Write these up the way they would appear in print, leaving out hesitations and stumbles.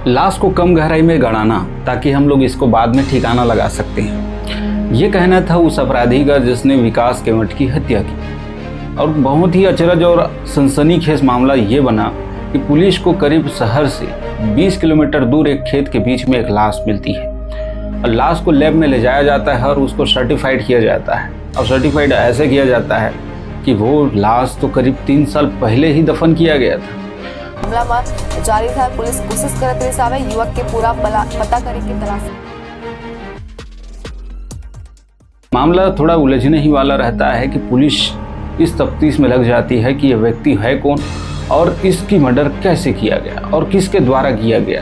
लाश को कम गहराई में गड़ाना ताकि हम लोग इसको बाद में ठिकाना लगा सकते हैं, ये कहना था उस अपराधी का जिसने विकास केवट की हत्या की। और बहुत ही अचरज और सनसनीखेज मामला ये बना कि पुलिस को करीब शहर से 20 किलोमीटर दूर एक खेत के बीच में एक लाश मिलती है और लाश को लैब में ले जाया जाता है और उसको सर्टिफाइड किया जाता है। और सर्टिफाइड ऐसे किया जाता है कि वो लाश तो करीब 3 साल पहले ही दफन किया गया था। મામલામાં જારી થાય પોલીસ કોશિશ કરે તે સામે યુવક के पूरा पता करे की तलाश। मामला थोड़ा उलझने ही वाला रहता है कि पुलिस इस तफ्तीश में लग जाती है कि यह व्यक्ति है कौन और इसकी मर्डर कैसे किया गया और किसके द्वारा किया गया,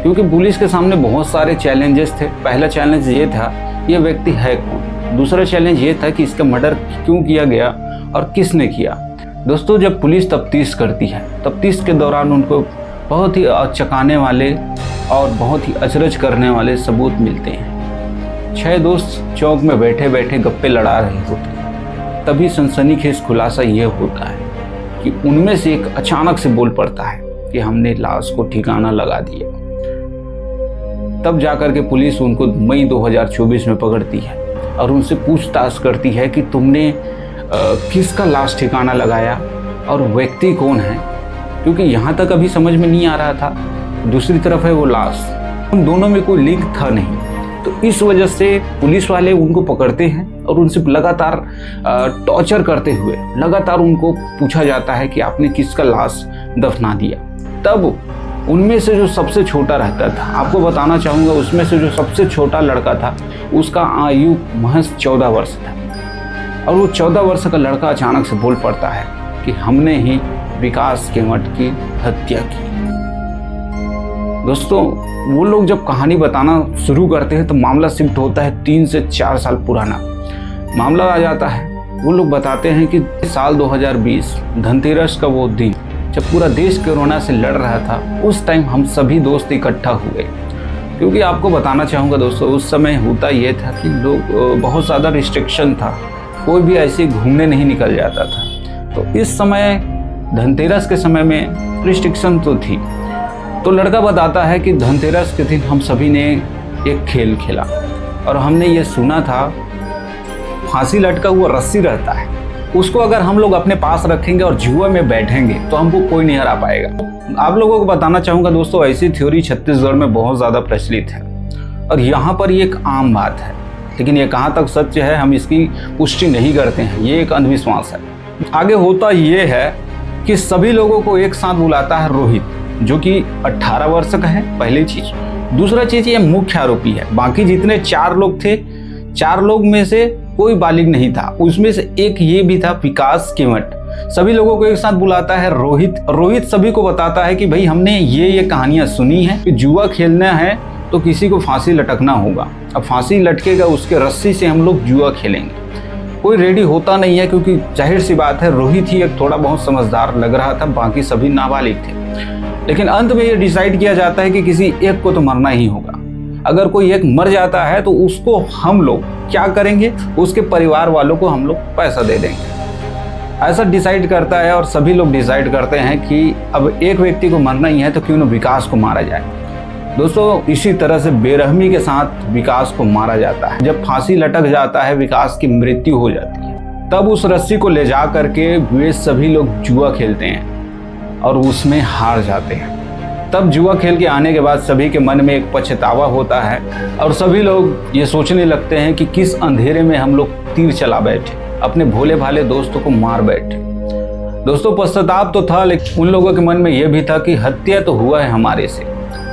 क्योंकि पुलिस के सामने बहुत सारे चैलेंजेस थे। पहला चैलेंज ये था यह व्यक्ति है कौन, दूसरा चैलेंज ये था कि इसका मर्डर क्यों किया गया और किसने किया। दोस्तों, जब पुलिस तफ्तीश करती है, तफ्तीश के दौरान उनको बहुत ही चकाने वाले और बहुत ही अचरज करने वाले सबूत मिलते हैं। 6 दोस्त चौक में बैठे बैठे गप्पे लड़ा रहे होते, तभी सनसनीखेज खुलासा ये होता है कि उनमें से एक अचानक से बोल पड़ता है कि हमने लाश को ठिकाना लगा दिया। तब जाकर के पुलिस उनको मई 2024 में पकड़ती है और उनसे पूछताछ करती है कि तुमने किसका लाश ठिकाना लगाया और व्यक्ति कौन है, क्योंकि यहाँ तक अभी समझ में नहीं आ रहा था। दूसरी तरफ है वो लाश, उन दोनों में कोई लिंक था नहीं। तो इस वजह से पुलिस वाले उनको पकड़ते हैं और उनसे लगातार टॉर्चर करते हुए लगातार उनको पूछा जाता है कि आपने किसका लाश दफना दिया। तब उनमें से जो सबसे छोटा रहता था, आपको बताना चाहूँगा, उसमें से जो सबसे छोटा लड़का था उसका आयु महज 14 वर्ष था और वो 14 वर्ष का लड़का अचानक से बोल पड़ता है कि हमने ही विकास केवट की हत्या की। दोस्तों, वो लोग जब कहानी बताना शुरू करते हैं तो मामला शिफ्ट होता है 3 से 4 साल पुराना मामला आ जाता है। वो लोग बताते हैं कि साल 2020 धनतेरस का वो दिन जब पूरा देश कोरोना से लड़ रहा था, उस टाइम हम सभी दोस्त इकट्ठा हुए। क्योंकि आपको बताना चाहूँगा दोस्तों, उस समय होता ये था कि लोग बहुत ज़्यादा रिस्ट्रिक्शन था, कोई भी ऐसे घूमने नहीं निकल जाता था। तो इस समय धनतेरस के समय में रिस्ट्रिक्शन तो थी। तो लड़का बताता है कि धनतेरस के दिन हम सभी ने एक खेल खेला और हमने ये सुना था फांसी लटका हुआ रस्सी रहता है, उसको अगर हम लोग अपने पास रखेंगे और जुआ में बैठेंगे तो हमको कोई नहीं हरा पाएगा। आप लोगों को बताना चाहूँगा दोस्तों, ऐसी थ्योरी छत्तीसगढ़ में बहुत ज़्यादा प्रचलित है और यहाँ पर ये एक आम बात है, लेकिन ये कहाँ तक सत्य है हम इसकी पुष्टि नहीं करते हैं, ये एक अंधविश्वास है। आगे होता ये है कि सभी लोगों को एक साथ बुलाता है रोहित, जो कि 18 वर्ष का है, पहली चीज। दूसरा चीज, ये मुख्य आरोपी है। बाकी जितने 4 लोग थे, 4 लोग में से कोई बालिग नहीं था, उसमें से एक ये भी था विकास केवट। सभी लोगों को एक साथ बुलाता है रोहित सभी को बताता है कि भाई हमने ये कहानियां सुनी है कि जुआ खेलना है तो किसी को फांसी लटकना होगा। अब फांसी लटकेगा, उसके रस्सी से हम लोग जुआ खेलेंगे। कोई रेडी होता नहीं है क्योंकि जाहिर सी बात है रोहित ही एक थोड़ा बहुत समझदार लग रहा था, बाकी सभी नाबालिग थे। लेकिन अंत में ये डिसाइड किया जाता है कि किसी एक को तो मरना ही होगा। अगर कोई एक मर जाता है तो उसको हम लोग क्या करेंगे, उसके परिवार वालों को हम लोग पैसा दे देंगे। ऐसा डिसाइड करता है और सभी लोग डिसाइड करते हैं कि अब एक व्यक्ति को मरना ही है तो क्यों न विकास को मारा जाए। दोस्तों, इसी तरह से बेरहमी के साथ विकास को मारा जाता है। जब फांसी लटक जाता है, विकास की मृत्यु हो जाती है, तब उस रस्सी को ले जा करके वे सभी लोग जुआ खेलते हैं और उसमें हार जाते हैं। तब जुआ खेल के आने के बाद सभी के मन में एक पछतावा होता है और सभी लोग ये सोचने लगते हैं कि किस अंधेरे में हम लोग तीर चला बैठे, अपने भोले भाले दोस्तों को मार बैठे। दोस्तों, पश्चाताप तो था, लेकिन उन लोगों के मन में यह भी था कि हत्या तो हुआ है हमारे से,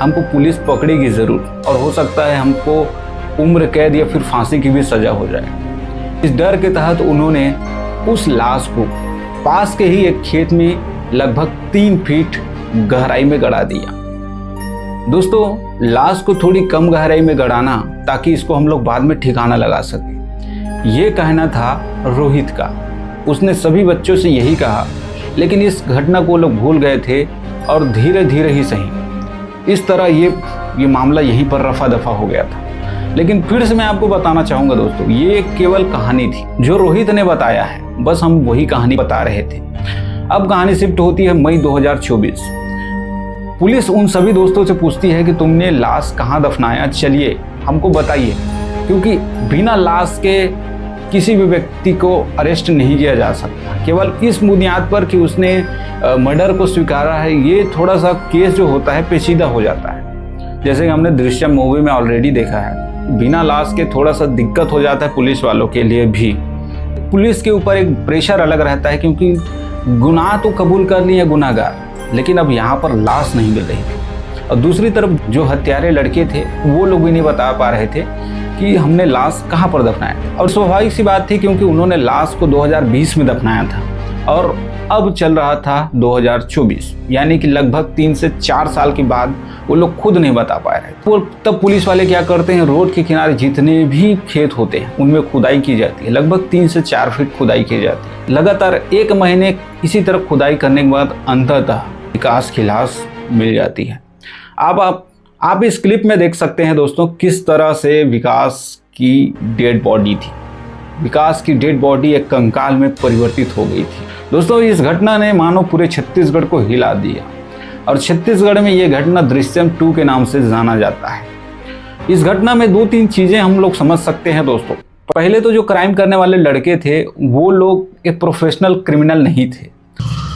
हमको पुलिस पकड़ेगी जरूर और हो सकता है हमको उम्र कैद या फिर फांसी की भी सजा हो जाए। इस डर के तहत उन्होंने उस लाश को पास के ही एक खेत में लगभग 3 फीट गहराई में गड़ा दिया। दोस्तों, लाश को थोड़ी कम गहराई में गड़ाना ताकि इसको हम लोग बाद में ठिकाना लगा सकें, ये कहना था रोहित का। उसने सभी बच्चों से यही कहा, लेकिन इस घटना को लोग भूल गए थे और धीरे धीरे ही सही इस तरह ये मामला यहीं पर रफा दफा हो गया था। लेकिन फिर से मैं आपको बताना चाहूँगा दोस्तों, ये केवल कहानी थी जो रोहित ने बताया है, बस हम वही कहानी बता रहे थे। अब कहानी शिफ्ट होती है मई 2024। पुलिस उन सभी दोस्तों से पूछती है कि तुमने लाश कहाँ दफनाया, चलिए हमको बताइए, क्योंकि बिना लाश के किसी भी व्यक्ति को अरेस्ट नहीं किया जा सकता। केवल इस बुनियाद पर कि उसने मर्डर को स्वीकारा है, ये थोड़ा सा केस जो होता है पेचीदा हो जाता है। जैसे कि हमने दृश्यम मूवी में ऑलरेडी देखा है, बिना लाश के थोड़ा सा दिक्कत हो जाता है पुलिस वालों के लिए भी। पुलिस के ऊपर एक प्रेशर अलग रहता है, क्योंकि गुनाह तो कबूल कर लिए गुनाहगार, लेकिन अब यहाँ पर लाश नहीं मिल रही थी। और दूसरी तरफ जो हत्यारे लड़के थे वो लोग भी नहीं बता पा रहे थे कि हमने लाश कहाँ पर दफनाया। और स्वाभाविक सी बात थी, क्योंकि उन्होंने लाश को 2020 में दफनाया था और अब चल रहा था 2024, यानी कि लगभग 3 से 4 साल के बाद वो लोग खुद नहीं बता पा रहे थे। तब पुलिस वाले क्या करते हैं, रोड के किनारे जितने भी खेत होते हैं उनमें खुदाई की जाती है। लगभग 3 से 4 फीट खुदाई की जाती है। लगातार 1 महीने इसी तरह खुदाई करने के बाद अंततः विकास की लाश मिल जाती है। अब आप इस क्लिप में देख सकते हैं दोस्तों, किस तरह से विकास की डेड बॉडी थी। विकास की डेड बॉडी एक कंकाल में परिवर्तित हो गई थी। दोस्तों, इस घटना ने मानो पूरे छत्तीसगढ़ को हिला दिया और छत्तीसगढ़ में ये घटना दृश्यम 2 के नाम से जाना जाता है। इस घटना में 2-3 चीज़ें हम लोग समझ सकते हैं दोस्तों। पहले तो जो क्राइम करने वाले लड़के थे वो लोग एक प्रोफेशनल क्रिमिनल नहीं थे।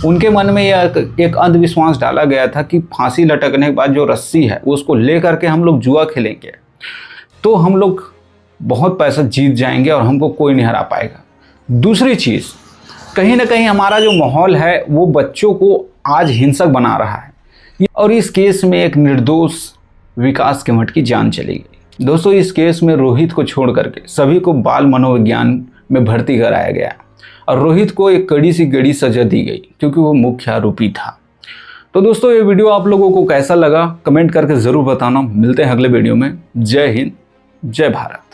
उनके मन में यह एक अंधविश्वास डाला गया था कि फांसी लटकने के बाद जो रस्सी है उसको ले करके हम लोग जुआ खेलेंगे तो हम लोग बहुत पैसा जीत जाएंगे और हमको कोई नहीं हरा पाएगा। दूसरी चीज़, कहीं ना कहीं हमारा जो माहौल है वो बच्चों को आज हिंसक बना रहा है और इस केस में एक निर्दोष विकास केमठ की जान चली गई। दोस्तों, इस केस में रोहित को छोड़ करके सभी को बाल मनोविज्ञान में भर्ती कराया गया और रोहित को एक कड़ी सी गड़ी सजा दी गई क्योंकि वो मुख्य आरोपी था। तो दोस्तों, ये वीडियो आप लोगों को कैसा लगा कमेंट करके ज़रूर बताना। मिलते हैं अगले वीडियो में। जय हिंद, जय भारत।